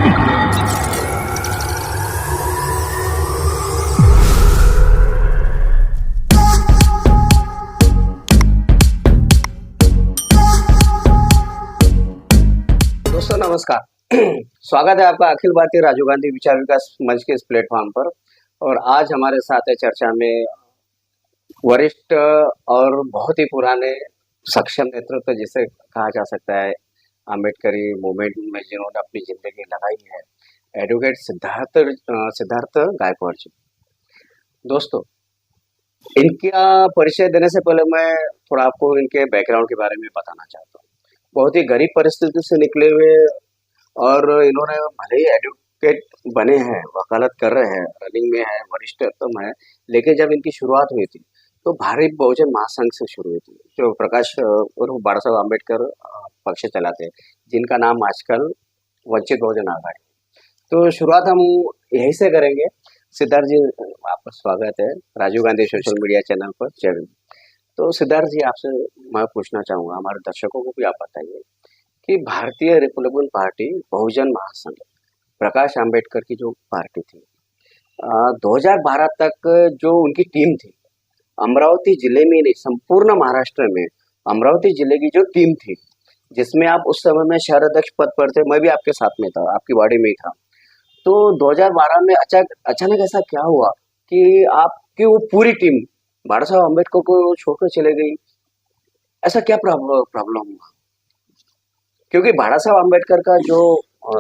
दोस्तों नमस्कार। स्वागत है आपका अखिल भारतीय राजीव गांधी विचार विकास मंच के इस प्लेटफॉर्म पर। और आज हमारे साथ है चर्चा में वरिष्ठ और बहुत ही पुराने सक्षम नेतृत्व जिसे कहा जा सकता है, आम्बेडकरी मूवमेंट में जिन्होंने अपनी जिंदगी लगाई है, एडवोकेट सिद्धार्थ गायकवाड़ जी। दोस्तों, इनका परिचय देने से पहले मैं थोड़ा आपको इनके बैकग्राउंड के बारे में बताना चाहता हूँ। बहुत ही गरीब परिस्थिति से निकले हुए और इन्होंने भले ही एडवोकेट बने हैं, वकालत कर रहे हैं, रनिंग में है, वरिष्ठतम है, लेकिन जब इनकी शुरुआत हुई थी तो भारत बहुजन महासंघ से शुरू हुई थी, जो प्रकाश उर्फ बाबा साहब अम्बेडकर पक्ष चलाते हैं, जिनका नाम आजकल वंचित बहुजन आघाड़ी। तो शुरुआत हम यहीं से करेंगे। सिद्धार्थ जी, आपका स्वागत है Rajiv Gandhi social media channel पर। जय हिंद। तो सिद्धार्थ जी, आपसे मैं पूछना चाहूँगा, हमारे दर्शकों को भी आप बताइए कि भारतीय रिपब्लिकन पार्टी बहुजन महासंघ प्रकाश आंबेडकर की जो पार्टी थी, 2012 तक जो उनकी टीम थी, अमरावती जिले में नहीं संपूर्ण महाराष्ट्र में अमरावती जिले की जो टीम थी, जिसमें आप उस समय में शहर अध्यक्ष पद पर थे, मैं भी आपके साथ में था, आपकी वार्ड में ही था। तो 2012 में अचानक ऐसा क्या हुआ कि आपकी वो पूरी टीम बाबा साहब अम्बेडकर को छोड़कर चले गई? ऐसा क्या प्रॉब्लम हुआ? क्योंकि बाबा साहब अम्बेडकर का जो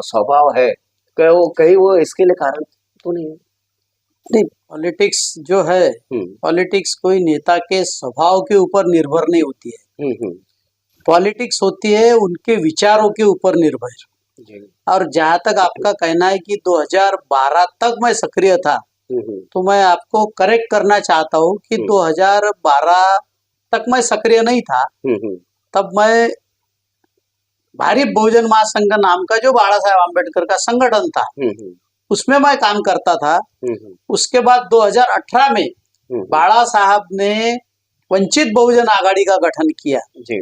स्वभाव है, कहीं वो इसके लिए कारण तो नहीं है? नहीं, पॉलिटिक्स जो है, पॉलिटिक्स कोई नेता के स्वभाव के ऊपर निर्भर नहीं होती है। पॉलिटिक्स होती है उनके विचारों के ऊपर निर्भर। जी। और जहां तक आपका कहना है कि 2012 तक मैं सक्रिय था, तो मैं आपको करेक्ट करना चाहता हूँ कि 2012 तक मैं सक्रिय नहीं था। तब मैं भारत बहुजन महासंघ नाम का जो बाबा साहब अम्बेडकर का संगठन था, उसमें मैं काम करता था। उसके बाद 2018 में बाबा साहब ने वंचित बहुजन आघाड़ी का गठन किया जी।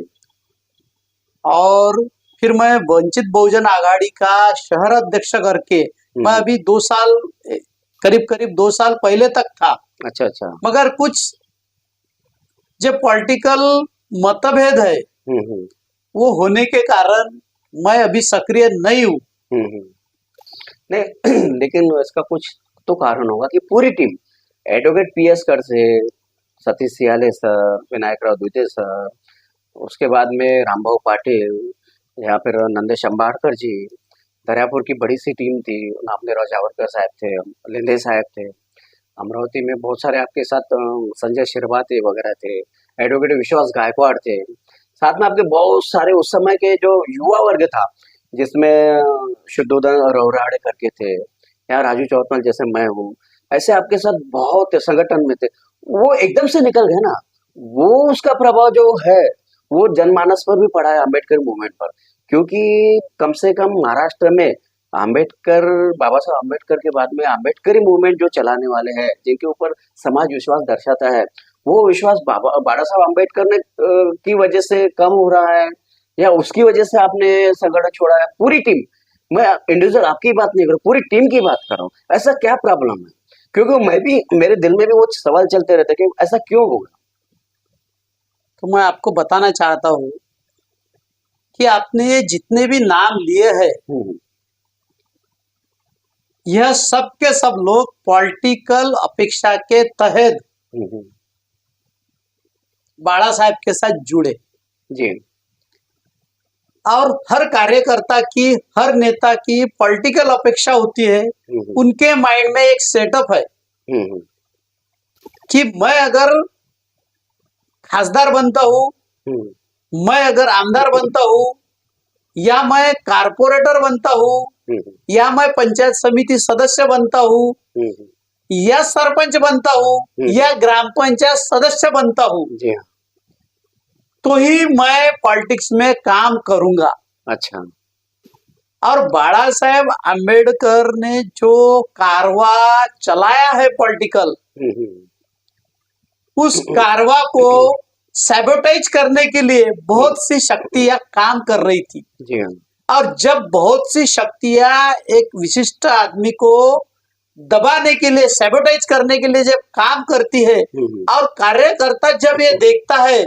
और फिर मैं वंचित बहुजन आघाड़ी का शहर अध्यक्ष करके मैं अभी 2 साल, करीब 2 साल पहले तक था। अच्छा। मगर कुछ जो पॉलिटिकल मतभेद है वो होने के कारण मैं अभी सक्रिय नहीं हूँ। नहीं लेकिन इसका कुछ तो कारण होगा कि पूरी टीम, एडवोकेट पीएस कर से सतीश सियाले सर, विनायकराव द्विते सर, उसके बाद में रामभाऊ पाटिल या फिर नंदेश अंबाड़कर जी, दरियापुर की बड़ी सी टीम थी, नामदेवराव जावरकर साहब थे, लिंदे साहब थे, अमरावती में बहुत सारे आपके साथ संजय शिरभाते वगैरह थे, एडवोकेट विश्वास गायकवाड़ थे, साथ में आपके बहुत सारे उस समय के जो युवा वर्ग था, जिसमें शुद्धोदन रौराड़े करके थे, या राजू चौथमल जैसे मैं हूँ, ऐसे आपके साथ बहुत संगठन में थे। वो एकदम से निकल गए ना, वो उसका प्रभाव जो है वो जनमानस पर भी पड़ा है, अम्बेडकर मूवमेंट पर। क्योंकि कम से कम महाराष्ट्र में आम्बेडकर, बाबा साहब अम्बेडकर के बाद में आम्बेडकरी मूवमेंट जो चलाने वाले हैं, जिनके ऊपर समाज विश्वास दर्शाता है, वो विश्वास बाबा साहब अम्बेडकर ने की वजह से कम हो रहा है या उसकी वजह से आपने संगठन छोड़ा है? पूरी टीम, मैं इंडिविजुअल आपकी बात नहीं कर रहा, पूरी टीम की बात कर रहा हूँ। ऐसा क्या प्रॉब्लम है? क्योंकि मैं भी, मेरे दिल में भी वो सवाल चलते रहते कि ऐसा क्यों होगा। तो मैं आपको बताना चाहता हूँ कि आपने ये जितने भी नाम लिए हैं, यह सब के सब लोग पॉलिटिकल अपेक्षा के तहत बाबा साहब के साथ जुड़े जी। और हर कार्यकर्ता की, हर नेता की पॉलिटिकल अपेक्षा होती है। उनके माइंड में एक सेटअप है कि मैं अगर खासदार बनता हूँ, मैं अगर आमदार बनता हूँ, या मैं कारपोरेटर बनता हूँ, या मैं पंचायत समिति सदस्य बनता हूँ, या सरपंच बनता हूँ, या ग्राम पंचायत सदस्य बनता हूँ, तो ही मैं पॉलिटिक्स में काम करूंगा। अच्छा। और बाबा साहेब अम्बेडकर ने जो कारवा चलाया है पॉलिटिकल, उस कारवा को सैबोटेज करने के लिए बहुत सी शक्तियां काम कर रही थी। जी हाँ। और जब बहुत सी शक्तियां एक विशिष्ट आदमी को दबाने के लिए, सैबोटाइज करने के लिए जब काम करती है, और कार्यकर्ता जब ये देखता है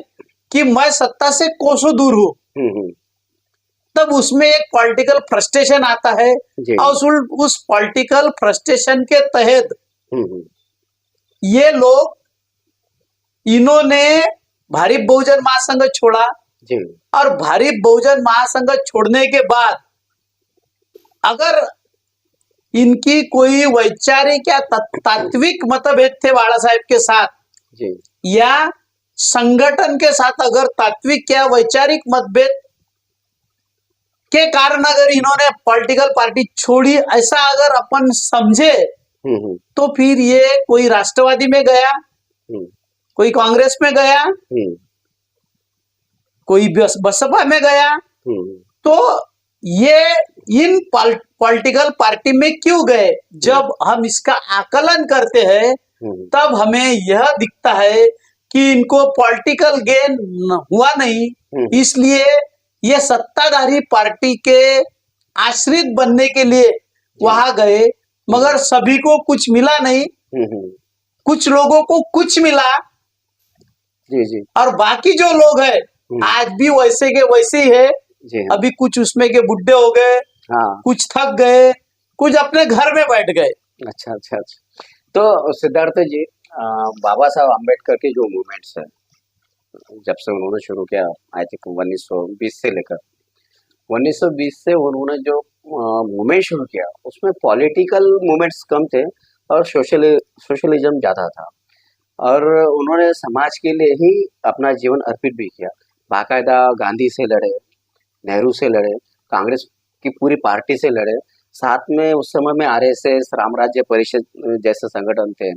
कि मैं सत्ता से कोसों दूर हूं, तब उसमें एक पॉलिटिकल फ्रस्ट्रेशन आता है। और उस पॉलिटिकल फ्रस्ट्रेशन के तहत ये लोग, इन्होंने भारी बहुजन महासंघ छोड़ा, और भारी बहुजन महासंघ छोड़ने के बाद अगर इनकी कोई वैचारिक या तात्विक मतभेद थे बाला साहेब के साथ, या संगठन के साथ अगर तात्विक या वैचारिक मतभेद के कारण अगर इन्होंने पॉलिटिकल पार्टी छोड़ी, ऐसा अगर अपन समझे, तो फिर ये कोई राष्ट्रवादी में गया, कोई कांग्रेस में गया, कोई बसपा में गया, तो ये इन पॉलिटिकल पार्टी में क्यों गए? जब हम इसका आकलन करते हैं तब हमें यह दिखता है कि इनको पॉलिटिकल गेन हुआ नहीं, इसलिए ये सत्ताधारी पार्टी के आश्रित बनने के लिए वहां गए, मगर सभी को कुछ मिला नहीं, कुछ लोगों को कुछ मिला, और बाकी जो लोग हैं आज भी वैसे के वैसे ही है। अभी कुछ उसमें के बुढ़े हो गए, कुछ थक गए, कुछ अपने घर में बैठ गए। अच्छा अच्छा अच्छा। तो सिद्धार्थ जी, बाबा साहब आम्बेडकर के जो मूवमेंट्स है, जब से उन्होंने शुरू किया, आई थिंक 1920 से लेकर 1920 से उन्होंने जो मूवमेंट शुरू किया, उसमें पॉलिटिकल मूवमेंट्स कम थे और सोशलिज्म ज़्यादा था, और उन्होंने समाज के लिए ही अपना जीवन अर्पित भी किया। बाकायदा गांधी से लड़े, नेहरू से लड़े, कांग्रेस की पूरी पार्टी से लड़े, साथ में उस समय में आरएसएस, राम राज्य परिषद जैसे संगठन थे,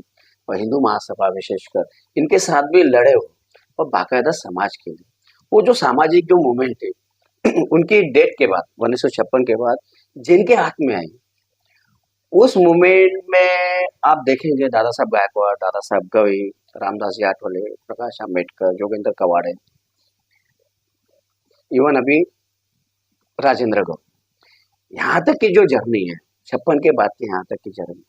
और हिंदू महासभा विशेषकर, इनके साथ भी लड़े हो, और बाकायदा समाज के लिए वो जो सामाजिक जो मूवमेंट थे उनकी डेट के बाद 1956 के बाद जिनके हाथ में आई, उस मूवमेंट में आप देखेंगे दादा साहब गायकवाड़, दादा साहब गवई, रामदास जी आठवले, प्रकाश आंबेडकर, जोगेंद्र कवाड़े, इवन अभी राजेंद्र गौड़, यहाँ तक की जो जर्नी है 56 के बाद की, यहाँ तक की जर्नी,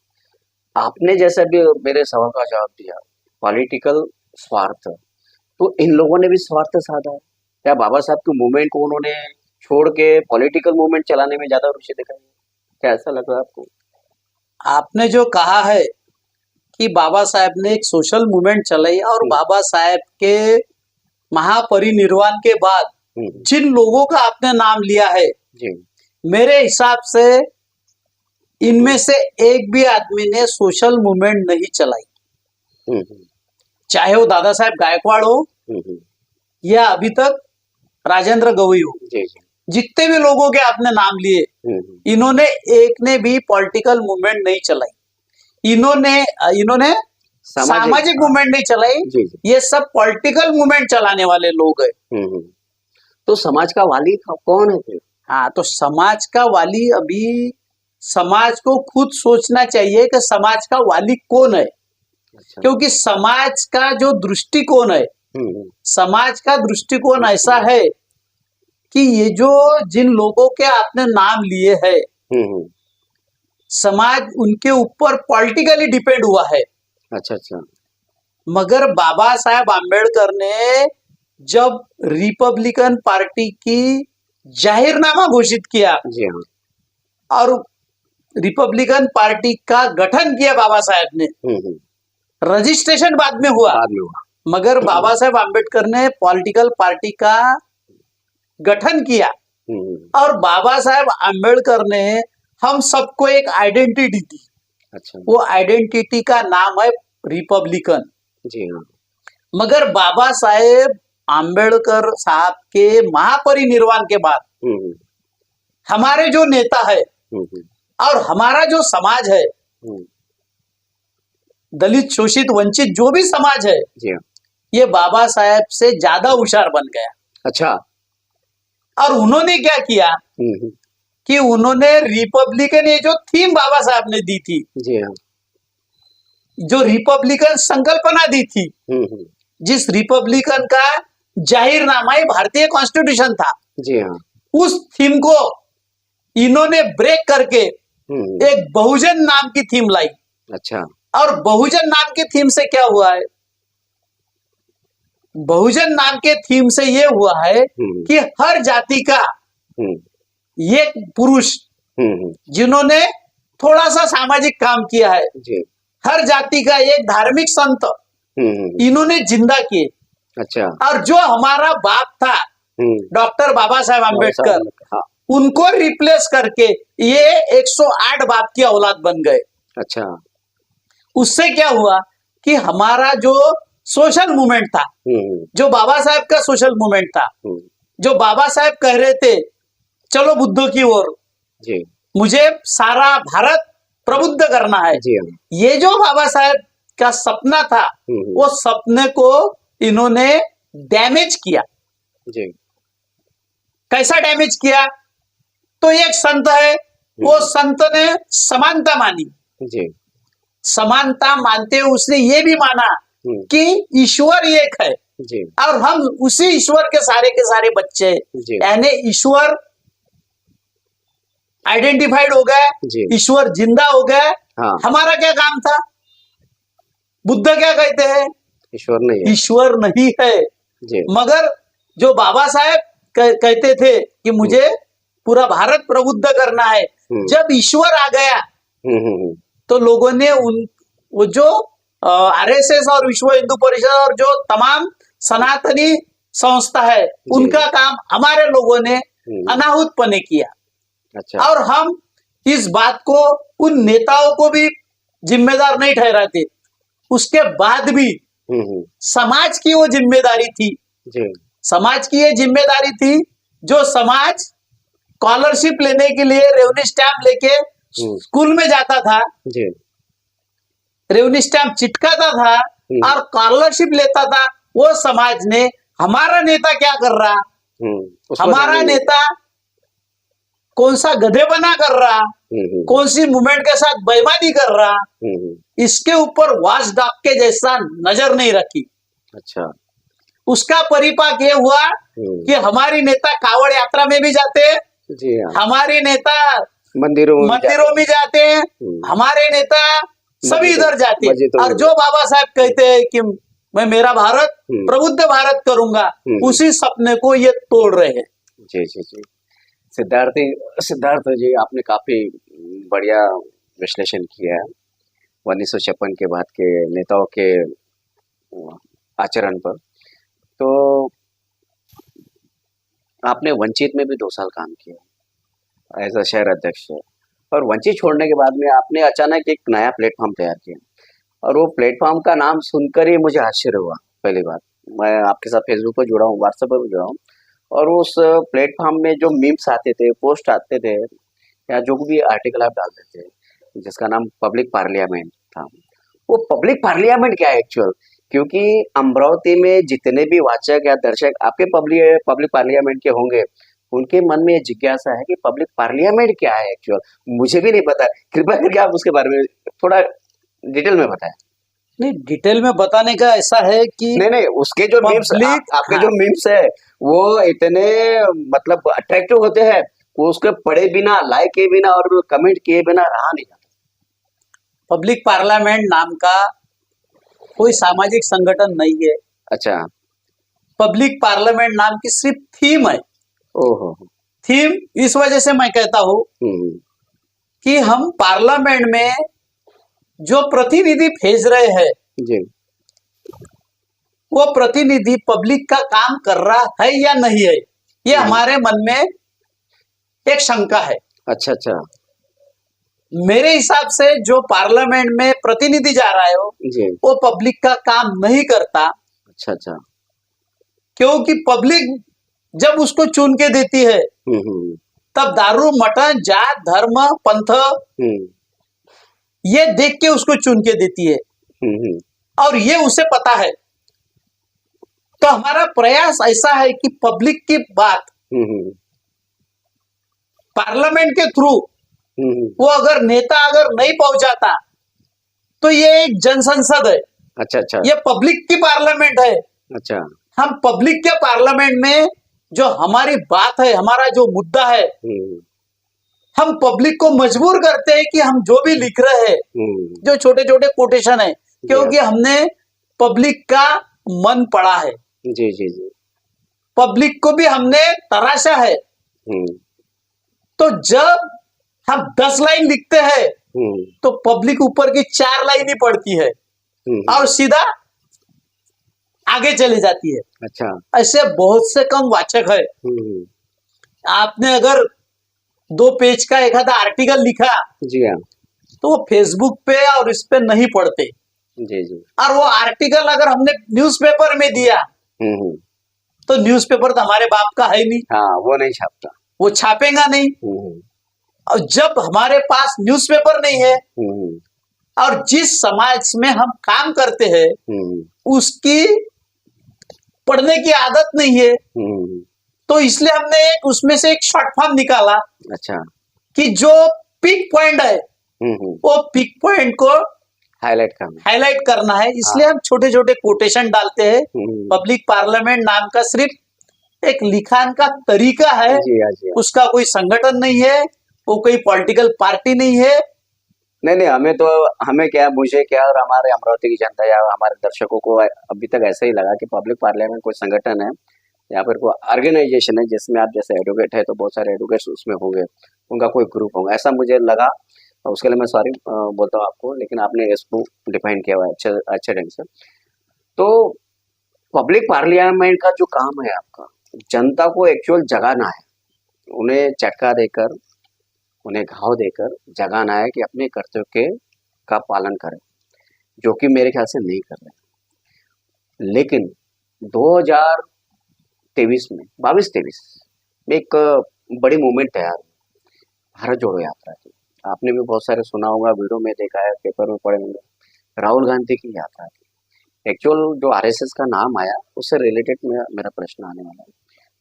आपने जैसा भी मेरे सवाल का जवाब दिया, पॉलिटिकल स्वार्थ, तो इन लोगों ने भी स्वार्थ साधा है क्या? बाबा साहब के मूवमेंट को उन्होंने छोड़ के पॉलिटिकल मूवमेंट चलाने में ज्यादा रुचि दिखाई, क्या ऐसा लग रहा है आपको? आपने जो कहा है कि बाबा साहब ने एक सोशल मूवमेंट चलाई, और बाबा साहब के महापरिनिर्वाण के बाद जिन लोगों का आपने नाम लिया है, मेरे हिसाब से इनमें से एक भी आदमी ने सोशल मूवमेंट नहीं चलाई, चाहे वो दादा साहब गायकवाड़ हो या अभी तक राजेंद्र गवई हो। जितने भी लोगों के आपने नाम लिए, इन्होंने एक ने भी पॉलिटिकल मूवमेंट नहीं चलाई, इन्होंने सामाजिक मूवमेंट नहीं चलाई। ये सब पॉलिटिकल मूवमेंट चलाने वाले लोग हैं। तो समाज का वाली कौन है फिर? हाँ, तो समाज का वाली, अभी समाज को खुद सोचना चाहिए कि समाज का वाली कौन है। अच्छा। क्योंकि समाज का जो दृष्टिकोण है, समाज का दृष्टिकोण ऐसा है कि ये जो जिन लोगों के आपने नाम लिए हैं, समाज उनके ऊपर पॉलिटिकली डिपेंड हुआ है। अच्छा अच्छा। मगर बाबा साहब आम्बेडकर ने जब रिपब्लिकन पार्टी की जाहिरनामा घोषित किया, जी हाँ, और रिपब्लिकन पार्टी का गठन किया बाबा साहब ने, रजिस्ट्रेशन बाद में हुआ, मगर बाबा साहब आम्बेडकर ने पॉलिटिकल पार्टी का गठन किया, और बाबा साहब आम्बेडकर ने हम सबको एक आइडेंटिटी दी। अच्छा। वो आइडेंटिटी का नाम है रिपब्लिकन। जी हाँ। मगर बाबा साहेब आम्बेडकर साहब के महापरिनिर्वाण के बाद हमारे जो नेता है और हमारा जो समाज है, दलित, शोषित, वंचित जो भी समाज है, ये बाबा साहेब से ज्यादा होशियार बन गया। अच्छा। और उन्होंने क्या किया कि उन्होंने रिपब्लिकन, ये जो थीम बाबा साहब ने दी थी, जी हाँ, जो रिपब्लिकन संकल्पना दी थी, जिस रिपब्लिकन का जाहिरनामा ही भारतीय कॉन्स्टिट्यूशन था, जी हाँ, उस थीम को इन्होंने ब्रेक करके एक बहुजन नाम की थीम लाई। अच्छा। और बहुजन नाम की थीम से क्या हुआ है? बहुजन नाम के थीम से ये हुआ है कि हर जाति का एक पुरुष जिन्होंने थोड़ा सा सामाजिक काम किया है, हर जाति का एक धार्मिक संत इन्होंने जिंदा किए। अच्छा। और जो हमारा बाप था डॉक्टर बाबा साहेब आम्बेडकर, हाँ। उनको रिप्लेस करके ये 108 बाप की औलाद बन गए। अच्छा। उससे क्या हुआ कि हमारा जो सोशल मूवमेंट था, जो बाबा साहेब का सोशल मूवमेंट था, जो बाबा साहेब कह रहे थे चलो बुद्ध की ओर, मुझे सारा भारत प्रबुद्ध करना है, ये जो बाबा साहेब का सपना था, वो सपने को इन्होंने डैमेज किया। कैसा डैमेज किया? तो एक संत है, वो संत ने समानता मानी। समानता मानते हुए उसने ये भी माना कि ईश्वर एक है और हम उसी ईश्वर के सारे बच्चे, यानी ईश्वर आइडेंटिफाइड हो गए, ईश्वर जिंदा हो गए। हाँ। हमारा क्या काम था? बुद्ध क्या कहते हैं? ईश्वर नहीं है। ईश्वर नहीं है। मगर जो बाबा साहेब कहते थे कि मुझे पूरा भारत प्रबुद्ध करना है, जब ईश्वर आ गया तो लोगों ने वो जो आरएसएस और विश्व हिंदू परिषद और जो तमाम सनातनी संस्था है, उनका काम हमारे लोगों ने अनाहुतपने किया। अच्छा। और हम इस बात को उन नेताओं को भी जिम्मेदार नहीं ठहराते। उसके बाद भी समाज की वो जिम्मेदारी थी, समाज की ये जिम्मेदारी थी, जो समाज स्कॉलरशिप लेने के लिए रेवेन्यू स्टैम्प लेके स्कूल में जाता था, रेवेन्यू स्टैम्प चिटकाता था और स्कॉलरशिप लेता था। वो समाज ने हमारा नेता क्या कर रहा, हमारा नेता कौन सा गधे बना कर रहा, कौन सी मूवमेंट के साथ बेईमानी कर रहा, इसके ऊपर वॉच डॉग के जैसा नजर नहीं रखी। अच्छा। उसका परिपाक ये हुआ कि हमारी नेता कावड़ यात्रा में भी जाते हैं, हमारे नेता मंदिरों में जाते हैं, हमारे नेता सभी इधर जाते हैं। और जो बाबा साहब कहते हैं कि मैं मेरा भारत प्रबुद्ध भारत करूंगा, उसी सपने को ये तोड़ रहे हैं। जी जी जी। सिद्धार्थ जी, आपने काफी बढ़िया विश्लेषण किया है 1956 के बाद के नेताओं के आचरण पर। तो आपने वंचित में भी 2 साल काम किया एज अ शहर अध्यक्ष, और वंचित छोड़ने के बाद में आपने अचानक एक नया प्लेटफॉर्म तैयार किया, और वो प्लेटफॉर्म का नाम सुनकर ही मुझे आश्चर्य हुआ। पहली बात, मैं आपके साथ फेसबुक पर जुड़ा हूँ, व्हाट्सएप पर जुड़ा हूँ, और उस प्लेटफॉर्म में जो मीम्स आते थे, पोस्ट आते थे, या जो भी आर्टिकल आप डालते थे, जिसका नाम पब्लिक पार्लियामेंट था। वो पब्लिक पार्लियामेंट क्या है एक्चुअल? क्योंकि अमरावती में जितने भी वाचक या दर्शक आपके पब्लिक पार्लियामेंट के होंगे, उनके मन में जिज्ञासा है कि पब्लिक पार्लियामेंट क्या है एक्चुअल, मुझे भी नहीं पता। कृपया करके आप उसके बारे में थोड़ा डिटेल में बताएं। नहीं, डिटेल में बताने का ऐसा है कि नहीं, उसके जो मीम्स, आपके जो मीम्स है वो इतने मतलब अट्रैक्टिव होते हैं, वो उसके पढ़े बिना, लाइक किए बिना और कमेंट किए बिना रहा नहीं जाता। पब्लिक पार्लियामेंट नाम का कोई सामाजिक संगठन नहीं है। अच्छा। पब्लिक पार्लियामेंट नाम की सिर्फ थीम है। ओहो। थीम इस वजह से मैं कहता हूं कि हम पार्लियामेंट में जो प्रतिनिधि भेज रहे हैं जी, वो प्रतिनिधि पब्लिक का काम कर रहा है या नहीं है, ये हमारे मन में एक शंका है। अच्छा अच्छा। मेरे हिसाब से जो पार्लियामेंट में प्रतिनिधि जा रहा है जी, वो पब्लिक का काम नहीं करता। अच्छा अच्छा। क्योंकि पब्लिक जब उसको चुन के देती है, तब दारू, मटन, जात, धर्म, पंथ ये देख के उसको चुन के देती है, और ये उसे पता है। तो हमारा प्रयास ऐसा है कि पब्लिक की बात पार्लियामेंट के थ्रू वो अगर नेता अगर नहीं पहुंचाता, तो ये एक जनसंसद है। अच्छा अच्छा। ये पब्लिक की पार्लियामेंट है। अच्छा। हम पब्लिक के पार्लियामेंट में जो हमारी बात है, हमारा जो मुद्दा है, हम पब्लिक को मजबूर करते हैं कि हम जो भी लिख रहे हैं, जो छोटे छोटे कोटेशन है, क्योंकि हमने पब्लिक का मन पढ़ा है, जी जी जी, पब्लिक को भी हमने तराशा है। तो जब हम 10 लाइन लिखते हैं तो पब्लिक ऊपर की 4 लाइन ही पढ़ती है और सीधा आगे चली जाती है। अच्छा, ऐसे बहुत से कम वाचक है। आपने अगर 2 पेज का एक आधा आर्टिकल लिखा, जी हाँ, तो वो फेसबुक पे और इस पे नहीं पढ़ते। जी जी, और वो आर्टिकल अगर हमने न्यूज़पेपर में दिया तो न्यूज़पेपर तो हमारे बाप का है नहीं, हाँ, वो नहीं छापता, वो छापेगा नहीं। और जब हमारे पास न्यूज़पेपर नहीं है और जिस समाज में हम काम करते हैं उसकी पढ़ने की आदत नहीं है, तो इसलिए हमने उसमें से एक शॉर्ट फॉर्म निकाला। अच्छा, कि जो पिक पॉइंट है वो पिक पॉइंट को हाईलाइट करना है, इसलिए हम छोटे छोटे कोटेशन डालते हैं। पब्लिक पार्लियामेंट नाम का सिर्फ एक लिखान का तरीका है, उसका कोई संगठन नहीं है, वो कोई पॉलिटिकल पार्टी नहीं है। नहीं, हमें क्या, मुझे क्या और हमारे अमरावती की जनता या हमारे दर्शकों को अभी तक ऐसा ही लगा कि पब्लिक पार्लियामेंट कोई संगठन है या फिर कोई ऑर्गेनाइजेशन है जिसमें आप जैसे एडवोकेट है तो बहुत सारे एडवोकेट्स उसमें होंगे, उनका कोई ग्रुप होगा, ऐसा मुझे लगा। उसके लिए मैं सॉरी बोलता हूँ आपको, लेकिन आपने इसको डिफाइन किया हुआ है अच्छे ढंग से। तो पब्लिक पार्लियामेंट का जो काम है आपका, जनता को एक्चुअल जगाना है, उन्हें चटका देकर, उन्हें घाव देकर जगाना है कि अपने कर्तव्य का पालन करें, जो कि मेरे ख्याल से नहीं कर रहे। लेकिन 2023 में 22-23 में एक बड़ी मूवमेंट तैयार हुई, भारत जोड़ो यात्रा की। आपने भी बहुत सारे सुना होगा, वीडियो में देखा है, पेपर में पढ़े होंगे, राहुल गांधी की यात्रा थी। एक्चुअल जो आरएसएस का नाम आया उससे रिलेटेड मेरा प्रश्न आने वाला है।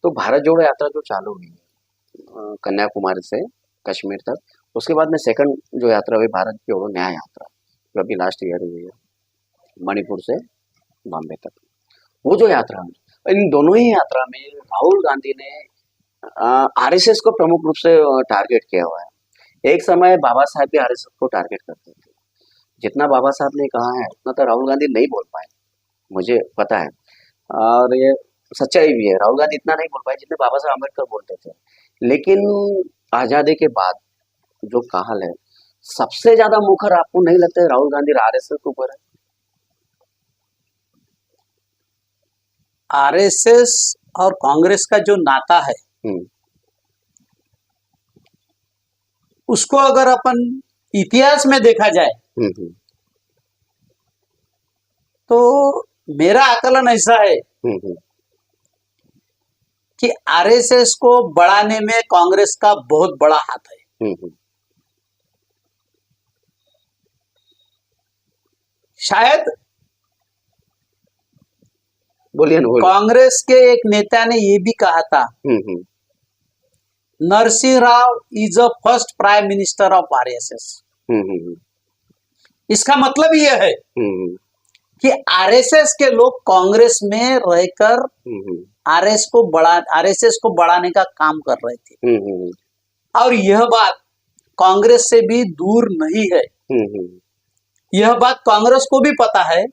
तो भारत जोड़ो यात्रा जो चालू हुई है कन्याकुमारी से कश्मीर तक, उसके बाद में सेकंड जो यात्रा हुई भारत जोड़ो न्याय यात्रा, जो अभी लास्ट ईयर हुई है मणिपुर से बॉम्बे तक, वो जो यात्रा हुई, इन दोनों ही यात्रा में राहुल गांधी ने आरएसएस को प्रमुख रूप से टारगेट किया हुआ है। एक समय बाबा साहब भी आरएसएस को टारगेट करते थे। जितना बाबा साहब ने कहा है उतना तो राहुल गांधी नहीं बोल पाए, मुझे पता है, और ये सच्चाई भी है। राहुल गांधी इतना नहीं बोल पाए जितने बाबा साहब अम्बेडकर बोलते थे। लेकिन आजादी के बाद जो काल है, सबसे ज्यादा मुखर आपको नहीं लगता है राहुल गांधी आरएसएस के ऊपर है? आरएसएस और कांग्रेस का जो नाता है उसको अगर अपन इतिहास में देखा जाए तो मेरा आकलन ऐसा है कि आरएसएस को बढ़ाने में कांग्रेस का बहुत बड़ा हाथ है। शायद बोलिए ना, कांग्रेस के एक नेता ने ये भी कहा था, Narasimha Rao is a first prime minister of RSS. इसका मतलब यह है कि आरएसएस के लोग कांग्रेस में रहकर आरएसएस को बढ़ाने का काम कर रहे थे, और यह बात कांग्रेस से भी दूर नहीं है। यह बात कांग्रेस को भी पता है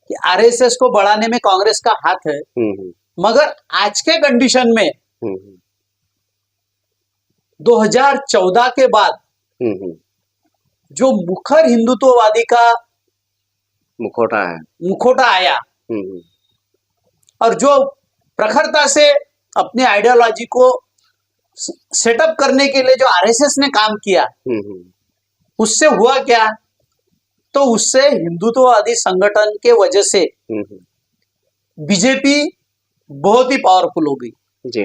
कि आरएसएस को बढ़ाने में कांग्रेस का हाथ है। मगर आज के कंडीशन में 2014 के बाद जो मुखर हिंदुत्ववादी का मुखौटा आया और जो प्रखरता से अपनी आइडियोलॉजी को सेटअप करने के लिए जो आरएसएस ने काम किया, उससे हुआ क्या? तो उससे हिंदुत्ववादी संगठन के वजह से बीजेपी बहुत ही पावरफुल हो गई। जी।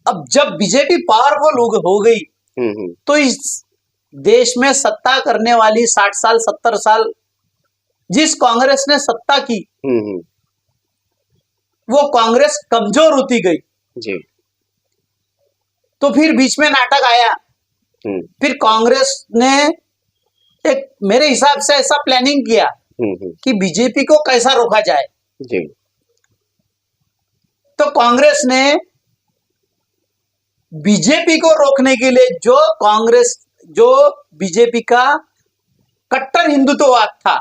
अब जब बीजेपी पावरफुल हो गई तो इस देश में सत्ता करने वाली 60 साल 70 साल जिस कांग्रेस ने सत्ता की वो कांग्रेस कमजोर होती गई। जी। तो फिर बीच में नाटक आया। फिर कांग्रेस ने एक मेरे हिसाब से ऐसा प्लानिंग किया कि बीजेपी को कैसा रोका जाए। जी। तो कांग्रेस ने बीजेपी को रोकने के लिए जो बीजेपी का कट्टर हिंदुत्ववाद था,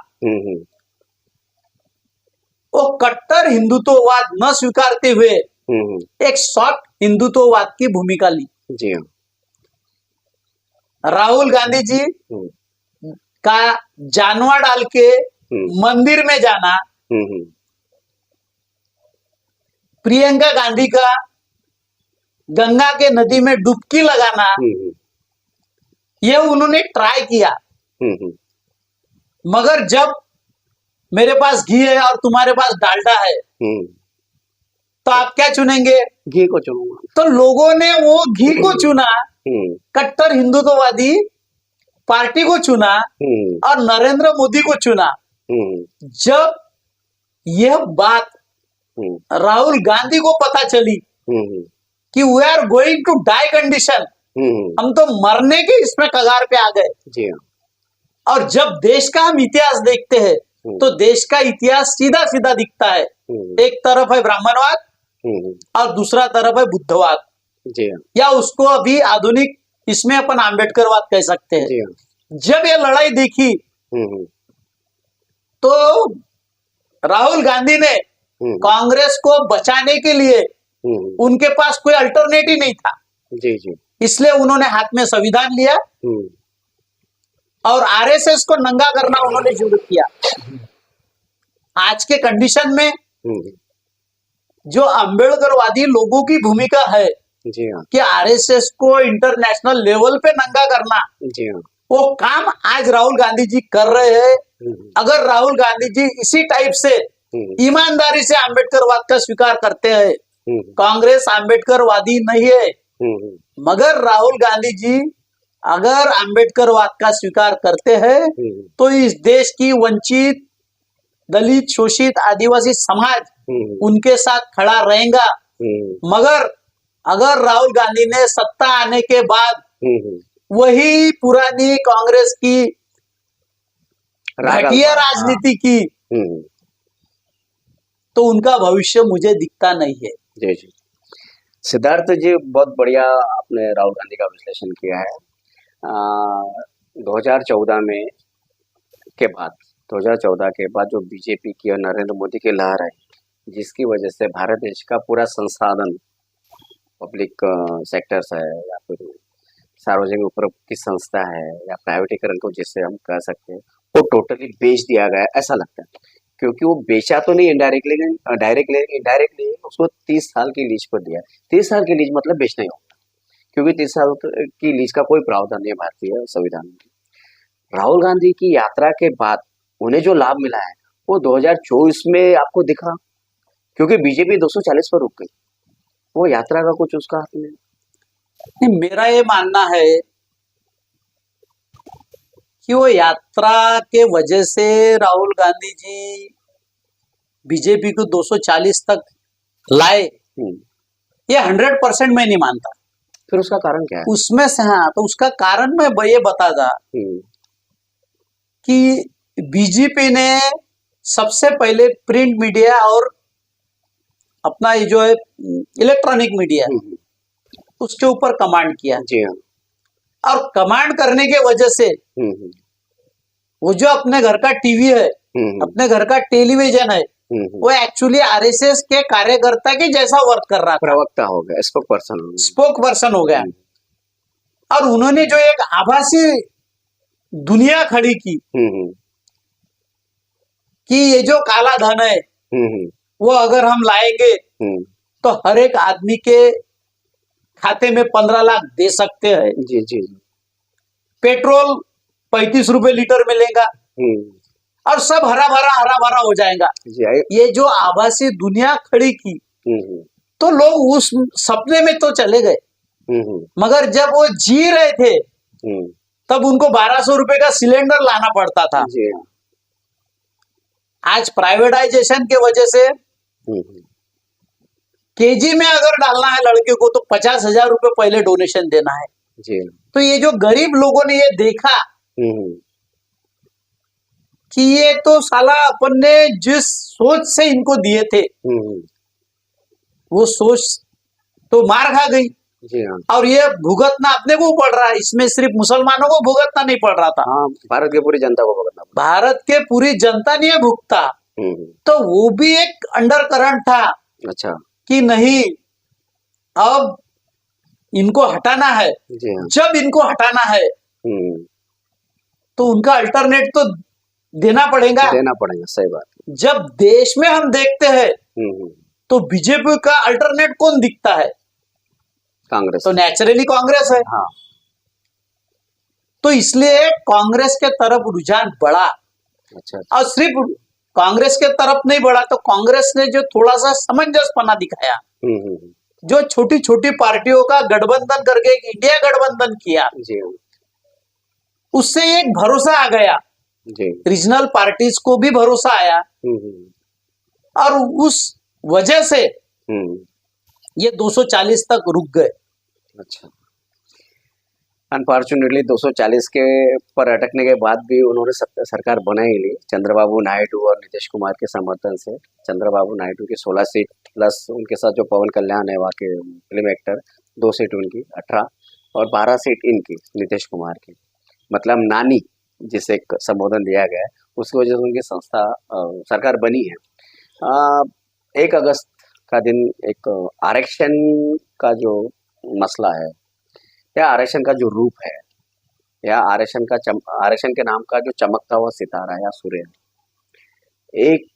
वो कट्टर हिंदुत्ववाद न स्वीकारते हुए एक सॉफ्ट हिंदुत्ववाद की भूमिका ली। जी हाँ। राहुल गांधी जी का जानवा डाल के मंदिर में जाना, प्रियंका गांधी का गंगा के नदी में डुबकी लगाना, ये उन्होंने ट्राई किया। मगर जब मेरे पास घी है और तुम्हारे पास डालडा है, तो आप क्या चुनेंगे? घी को चुनूंगा। तो लोगों ने वो घी को चुना, कट्टर हिंदुत्ववादी पार्टी को चुना और नरेंद्र मोदी को चुना। जब यह बात राहुल गांधी को पता चली कि we are going to die condition, हम तो मरने के इसमें कगार पे आ गए। जी हाँ। और जब देश का हम इतिहास देखते हैं तो देश का इतिहास सीधा सीधा दिखता है। एक तरफ है ब्राह्मणवाद और दूसरा तरफ है बुद्धवाद। जी हाँ। या उसको अभी आधुनिक इसमें अपन आम्बेडकरवाद कह सकते हैं। जी हाँ। जब ये लड़ाई देखी तो राहुल गांधी ने कांग्रेस को बचाने के लिए उनके पास कोई अल्टरनेटिव नहीं था। जी जी। इसलिए उन्होंने हाथ में संविधान लिया और आरएसएस को नंगा करना उन्होंने शुरू किया। आज के कंडीशन में जो अम्बेडकरवादी लोगों की भूमिका है, जी हाँ, कि आरएसएस को इंटरनेशनल लेवल पे नंगा करना, जी हाँ, वो काम आज राहुल गांधी जी कर रहे हैं। अगर राहुल गांधी जी इसी टाइप से ईमानदारी से अम्बेडकरवाद का स्वीकार करते हैं, कांग्रेस अम्बेडकरवादी नहीं है, मगर राहुल गांधी जी अगर अम्बेडकरवाद का स्वीकार करते हैं तो इस देश की वंचित, दलित, शोषित, आदिवासी समाज उनके साथ खड़ा रहेगा। मगर अगर राहुल गांधी ने सत्ता आने के बाद वही पुरानी कांग्रेस की घटिया राजनीति की, तो उनका भविष्य मुझे दिखता नहीं है। जी जी। सिद्धार्थ जी, बहुत बढ़िया आपने राहुल गांधी का विश्लेषण किया है। 2014 में के बाद 2014 के बाद जो बीजेपी की और नरेंद्र मोदी की लहर है, जिसकी वजह से भारत देश का पूरा संसाधन, पब्लिक सेक्टर्स है या फिर सार्वजनिक उपक्रम की संस्था है या प्राइवेटीकरण को जिससे हम कह सकते हैं, वो टोटली बेच दिया गया ऐसा लगता है। क्योंकि वो बेचा तो नहीं इनडायरेक्टली, डायरेक्टली उसको 30 साल की लीज पर दिया। 30 साल की लीज मतलब बेचना ही होगा, क्योंकि 30 साल की लीज का कोई प्रावधान नहीं है भारतीय संविधान में। राहुल गांधी की यात्रा के बाद उन्हें जो लाभ मिला है वो 2024 में आपको दिखा, क्योंकि बीजेपी 240 पर रुक गई। वो यात्रा का कुछ उसका हाथ में नहीं, मेरा ये मानना है कि वो यात्रा के वजह से राहुल गांधी जी बीजेपी को 240 तक लाए, ये 100% मैं नहीं मानता। फिर उसका कारण क्या है? उसमें से हाँ, तो उसका कारण मैं ये बता था कि बीजेपी ने सबसे पहले प्रिंट मीडिया और अपना ये जो है इलेक्ट्रॉनिक मीडिया, उसके ऊपर कमांड किया। जी हाँ। और कमांड करने के वजह से वो जो अपने घर का टीवी है, अपने घर का टेलीविजन है, वो एक्चुअली आरएसएस के कार्यकर्ता के जैसा वर्क कर रहा था। प्रवक्ता हो गया, स्पोक पर्सन हो गया। और उन्होंने जो एक आभासी दुनिया खड़ी की कि ये जो काला धन है वो अगर हम लाएंगे तो हर एक आदमी के खाते में 15 लाख दे सकते हैं। जी जी। पेट्रोल 35 रुपए लीटर मिलेगा और सब हरा भरा हो जाएगा। ये जो आभासी दुनिया खड़ी की, तो लोग उस सपने में तो चले गए। मगर जब वो जी रहे थे तब उनको 1200 रुपए का सिलेंडर लाना पड़ता था। आज प्राइवेटाइजेशन के वजह से केजी में अगर डालना है लड़के को तो 50,000 रुपए पहले डोनेशन देना है। तो ये जो गरीब लोगों ने ये देखा कि ये तो साला अपन ने जिस सोच से इनको दिए थे वो सोच तो मार खा गई। जी हाँ। और ये भुगतना अपने को पड़ रहा है, इसमें सिर्फ मुसलमानों को भुगतना नहीं पड़ रहा था, हाँ, भारत की पूरी जनता को भुगतना पड़ा। भारत के पूरी जनता नहीं भुगता। हम्म। तो वो भी एक अंडर करंट था अच्छा। कि नहीं, अब इनको हटाना है। जी हाँ। जब इनको हटाना है हम्म। तो उनका अल्टरनेट तो देना पड़ेगा। देना पड़ेगा, सही बात है। जब देश में हम देखते हैं हम्म। तो बीजेपी का अल्टरनेट कौन दिखता है? कांग्रेस। तो नेचुरली कांग्रेस है। हाँ। तो इसलिए कांग्रेस के तरफ रुझान बढ़ा। अच्छा। और सिर्फ कांग्रेस के तरफ नहीं बढ़ा, तो कांग्रेस ने जो थोड़ा सा समंजसपना दिखाया, हम्म। जो छोटी छोटी पार्टियों का गठबंधन करके एक इंडिया गठबंधन किया, जी हाँ। उससे एक भरोसा आ गया, जी। रीजनल पार्टीज को भी भरोसा आया, और उस वजह से हम्म। ये 240 तक रुक गए। अच्छा। अनफॉर्चुनेटली 240 के पर अटकने के बाद भी उन्होंने सरकार बना ही ली, चंद्रबाबू नायडू और नीतीश कुमार के समर्थन से। चंद्रबाबू नायडू की 16 सीट प्लस उनके साथ जो पवन कल्याण है, वहाँ के फिल्म एक्टर, 2 सीट उनकी, 18, और 12 सीट इनकी, नीतीश कुमार की। मतलब नानी जिसे एक संबोधन दिया गया है, उसकी वजह से उनकी संस्था सरकार बनी है। 1 अगस्त का दिन एक आरक्षण का जो मसला है, या आरक्षण का जो रूप है, या आरक्षण के नाम का जो चमकता हुआ सितारा या सूर्य, 1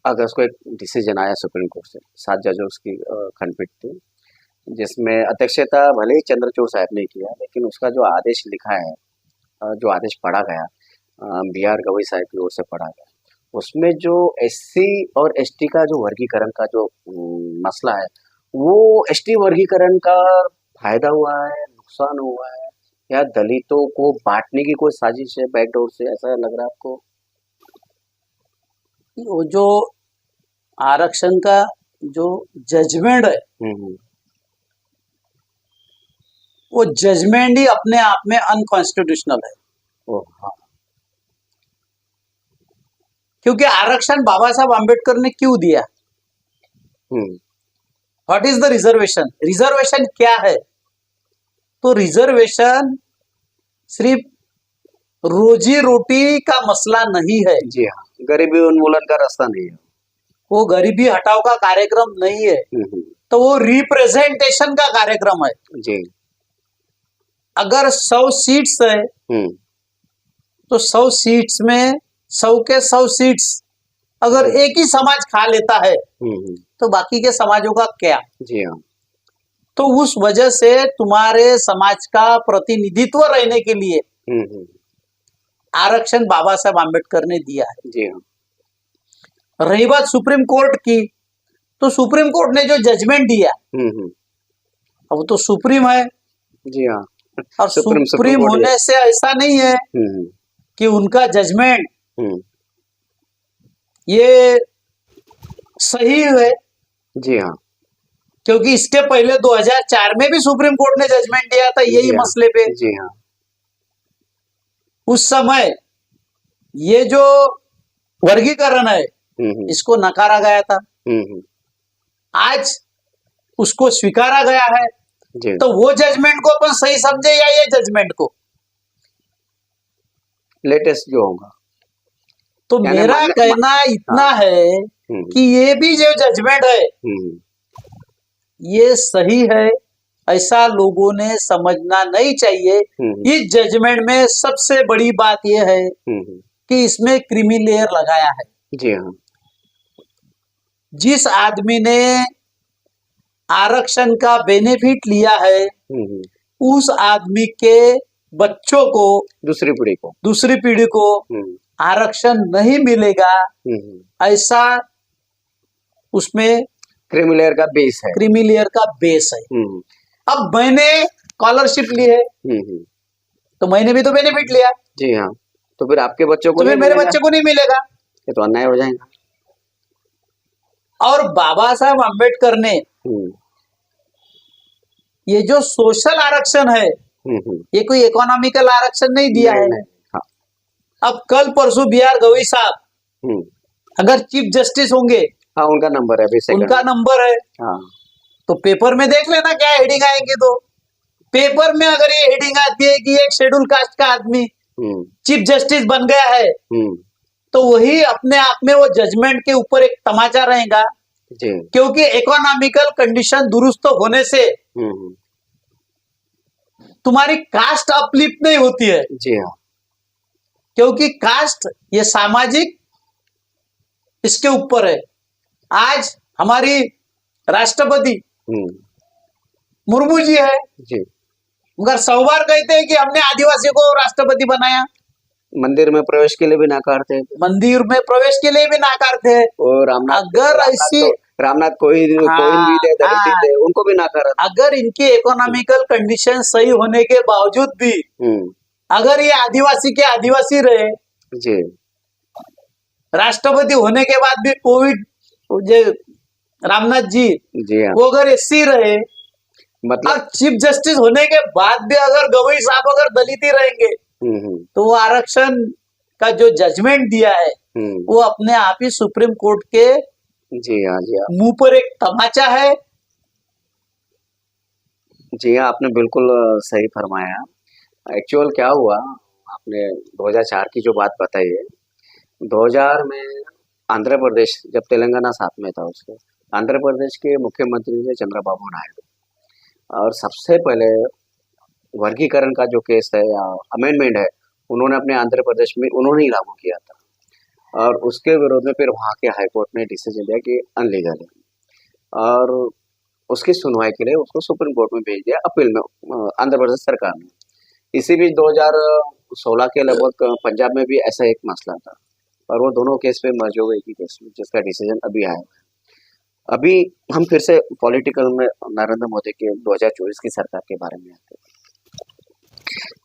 अगस्त को एक डिसीजन आया सुप्रीम कोर्ट से, 7 जजों की खंडपीठ थी, जिसमें अध्यक्षता भले ही चंद्रचूड़ साहब ने किया, लेकिन उसका जो आदेश लिखा है, जो आदेश पढ़ा गया, BR गवई साहब की ओर से पढ़ा गया, उसमें जो SC और ST का जो वर्गीकरण का जो मसला है, वो ST वर्गीकरण का फायदा हुआ है, नुकसान हुआ है, या दलितों को बांटने की कोई साजिश है बैकडोर से, ऐसा लग रहा है आपको? वो जो आरक्षण का जो जजमेंट है, वो जजमेंट ही अपने आप में अनकॉन्स्टिट्यूशनल है। ओह हाँ। क्योंकि आरक्षण बाबा साहब आम्बेडकर ने क्यों दिया? What is the reservation? Reservation क्या है? तो रिजर्वेशन सिर्फ रोजी रोटी का मसला नहीं है। जी हाँ, गरीबी उन्मूलन का रास्ता नहीं है, वो गरीबी हटाओ का कार्यक्रम नहीं है, तो वो रिप्रेजेंटेशन का कार्यक्रम है। जी। अगर 100 सीट्स है तो 100 सीट्स में 100 के 100 सीट्स अगर एक ही समाज खा लेता है तो बाकी के समाजों का क्या? जी हाँ। तो उस वजह से तुम्हारे समाज का प्रतिनिधित्व रहने के लिए आरक्षण बाबा साहब आम्बेडकर ने दिया है। जी हाँ। रही बात सुप्रीम कोर्ट की, तो सुप्रीम कोर्ट ने जो जजमेंट दिया, अब तो सुप्रीम है। जी हाँ। और सुप्रीम होने से ऐसा नहीं है कि उनका जजमेंट ये सही है। जी हाँ। क्योंकि इसके पहले 2004 में भी सुप्रीम कोर्ट ने जजमेंट दिया था यही मसले पे। जी हाँ। उस समय ये जो वर्गीकरण है, इसको नकारा गया था। आज उसको स्वीकारा गया है। तो वो जजमेंट को अपन सही समझे या ये जजमेंट को? लेटेस्ट जो होगा। तो मेरा कहना इतना है कि ये भी जो जजमेंट है ये सही है, ऐसा लोगों ने समझना नहीं चाहिए। इस जजमेंट में सबसे बड़ी बात यह है कि इसमें क्रीमी लेयर लगाया है। जी हाँ। जिस आदमी ने आरक्षण का बेनिफिट लिया है उस आदमी के बच्चों को, दूसरी पीढ़ी को आरक्षण नहीं मिलेगा, ऐसा उसमें क्रीमी लेयर का बेस है। क्रीमी लेयर का बेस है। अब मैंने स्कॉलरशिप ली है तो मैंने भी तो बेनिफिट लिया। जी हाँ। तो फिर आपके बच्चों को, तो फिर मेरे बच्चे को नहीं मिलेगा, ये तो अन्याय हो जाएगा। और बाबा साहब आम्बेडकर ने ये जो सोशल आरक्षण है, ये कोई इकोनॉमिकल आरक्षण नहीं दिया है। हाँ। अब कल परसों BR गवई साहब अगर चीफ जस्टिस होंगे, हाँ, उनका नंबर है, उनका नंबर है, हाँ, तो पेपर में देख लेना क्या हेडिंग आएंगे। तो पेपर में अगर ये हेडिंग आती है कि एक शेड्यूल कास्ट का आदमी चीफ जस्टिस बन गया है, तो वही अपने आप में वो जजमेंट के ऊपर एक तमाचा रहेगा जी। क्योंकि इकोनॉमिकल कंडीशन दुरुस्त होने से तुम्हारी कास्ट अपलिफ्ट नहीं होती है। जी हाँ। क्योंकि कास्ट ये सामाजिक इसके ऊपर है। आज हमारी राष्ट्रपति मुर्मू जी है जी, मगर 100 बार कहते हैं कि हमने आदिवासी को राष्ट्रपति बनाया, मंदिर में प्रवेश के लिए भी नाकार थे, मंदिर में प्रवेश के लिए भी नाकार थे। और अगर ऐसी रामनाथ कोविंद भी थे, दलित ही थे, उनको भी नाकारा। अगर इनकी इकोनॉमिकल कंडीशन सही होने के बावजूद भी अगर ये आदिवासी के आदिवासी रहे जी, राष्ट्रपति होने के बाद भी कोविड रामनाथ जी हाँ। वो अगर एससी रहे, मतलब और चीफ जस्टिस होने के बाद भी अगर गवई साहब अगर दलित ही रहेंगे तो वो आरक्षण का जो जजमेंट दिया है वो अपने आप ही सुप्रीम कोर्ट के जी हाँ मुंह पर एक तमाचा है। जी हाँ, आपने बिल्कुल सही फरमाया। एक्चुअल क्या हुआ, आपने 2004 की जो बात बताई है, 2000 में आंध्र प्रदेश, जब तेलंगाना साथ में था उसके, आंध्र प्रदेश के मुख्यमंत्री थे चंद्रबाबू नायडू, और सबसे पहले वर्गीकरण का जो केस है या अमेंडमेंट है, उन्होंने अपने आंध्र प्रदेश में उन्होंने ही लागू किया था, और उसके विरोध में फिर वहाँ के हाई कोर्ट ने डिसीजन दिया कि अनलीगल है, और उसकी सुनवाई के लिए उसको सुप्रीम कोर्ट में भेज दिया अपील में आंध्र प्रदेश सरकार ने। इसी बीच 2016 के लगभग पंजाब में भी ऐसा एक मसला था, और वो दोनों केस पे मर्ज हो गई थी केस में, जिसका डिसीजन अभी आया। अभी हम फिर से पॉलिटिकल में नरेंद्र मोदी के 2024 की सरकार के बारे में आते हैं।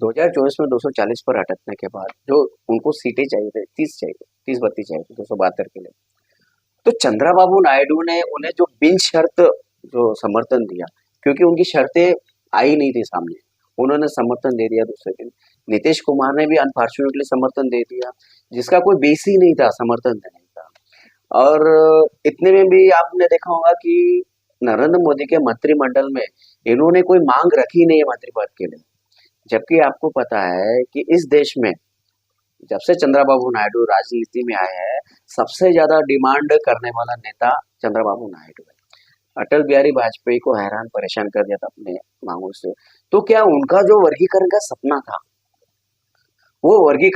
2024 में 240 पर अटकने के बाद जो उनको सीटें चाहिए थे, 30-32 चाहिए थे 272 के लिए, तो चंद्रबाबू नायडू ने उन्हें जो बिन शर्त जो समर्थन दिया, क्योंकि उनकी शर्तें आई नहीं थी सामने, उन्होंने समर्थन दे दिया दूसरे दिन। नीतीश कुमार ने भी अनफॉर्चुनेटली समर्थन दे दिया, जिसका कोई बेस ही नहीं था समर्थन देने का। और इतने में भी आपने देखा होगा कि नरेंद्र मोदी के मंत्रिमंडल में इन्होंने कोई मांग रखी नहीं है मंत्री पद के लिए, जबकि आपको पता है कि इस देश में जब से चंद्रबाबू नायडू राजनीति में आए हैं, सबसे ज्यादा डिमांड करने वाला नेता चंद्रबाबू नायडू है। अटल बिहारी वाजपेयी को हैरान परेशान कर दिया था अपने मांगों से। तो क्या उनका जो वर्गीकरण का सपना था, वो वर्गीकरण